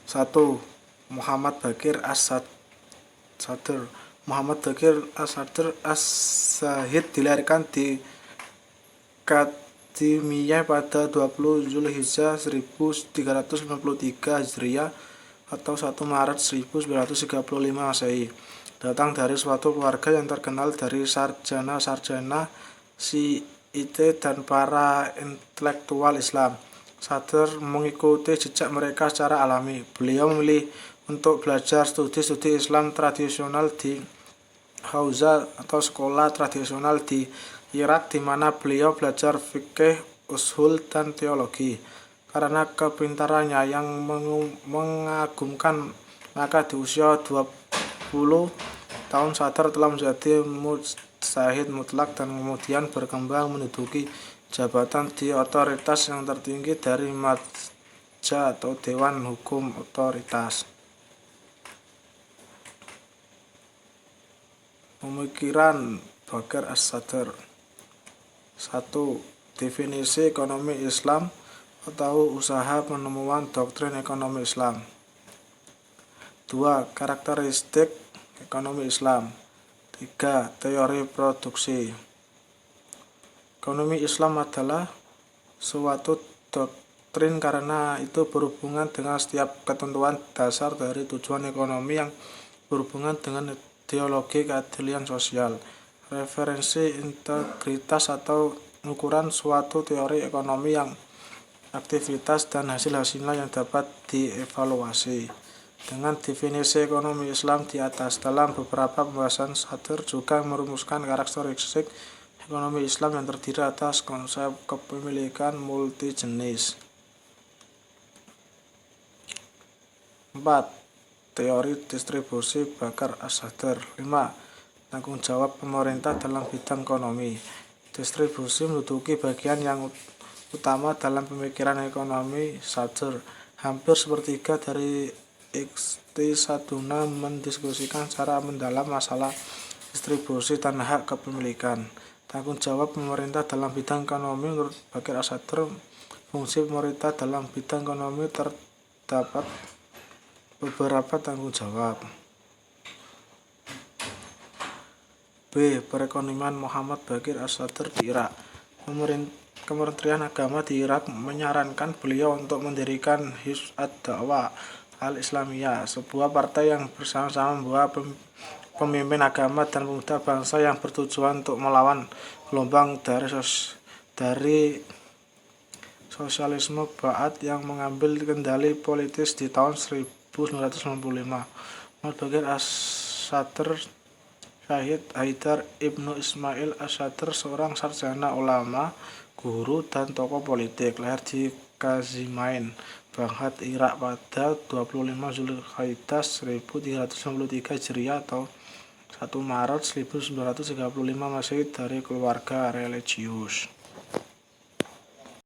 1. Muhammad Baqir As-Sadr. Muhammad Baqir As-Sadr As-Zahid dilahirkan di Qadimiyah pada 20 Zulhijjah 1353 Hijriah atau 1 Maret 1935 Masehi. Datang dari suatu keluarga yang terkenal dari sarjana-sarjana Syiite dan para intelektual Islam. Sadr mengikuti jejak mereka secara alami. Beliau memilih untuk belajar studi-studi Islam tradisional di Hauza atau sekolah tradisional di Irak, di mana beliau belajar fikih, ushul, dan teologi. Karena kepintarannya yang mengagumkan, maka di usia 20 tahun Sadr telah menjadi mujtahid mutlak dan kemudian berkembang menduduki jabatan di otoritas yang tertinggi dari Majma atau Dewan Hukum Otoritas. Pemikiran Baqir As-Sadr. 1. Definisi ekonomi Islam atau usaha penemuan doktrin ekonomi Islam. 2. Karakteristik ekonomi Islam. 3. Teori produksi. Ekonomi Islam adalah suatu doktrin karena itu berhubungan dengan setiap ketentuan dasar dari tujuan ekonomi yang berhubungan dengan ideologi keadilan sosial. Referensi integritas atau ukuran suatu teori ekonomi yang aktivitas dan hasil-hasilnya yang dapat dievaluasi. Dengan definisi ekonomi Islam di atas, dalam beberapa pembahasan Sadr juga merumuskan karakteristik ekonomi Islam yang terdiri atas konsep kepemilikan multijenis. 4. Teori distribusi Baqir As-Sadr. 5. Tanggung jawab pemerintah dalam bidang ekonomi. Distribusi menduduki bagian yang utama dalam pemikiran ekonomi Sadr. Hampir sepertiga dari Iqtisaduna mendiskusikan secara mendalam masalah distribusi dan hak kepemilikan. Tanggung jawab pemerintah dalam bidang ekonomi. Menurut Baqir As-Sadr, fungsi pemerintah dalam bidang ekonomi terdapat beberapa tanggung jawab. B. Perekonomian Muhammad Baqir As-Sadr di Irak. Kementerian Agama di Irak menyarankan beliau untuk mendirikan Hizb ad-Da'wah al-Islamiyah, sebuah partai yang bersama-sama membawa pemimpin agama dan pemuda bangsa yang bertujuan untuk melawan gelombang dari sosialisme Ba'ath yang mengambil kendali politis di tahun 1995. Muhammad Baqir As-Sadr Syahid Haidar Ibnu Ismail As-Sadr, seorang sarjana ulama, guru, dan tokoh politik, lahir di Qazimain, Baghdad, Irak pada 25 Zulhijjah 1393 Hijriah atau 1 Maret 1935 Masehi dari keluarga religius.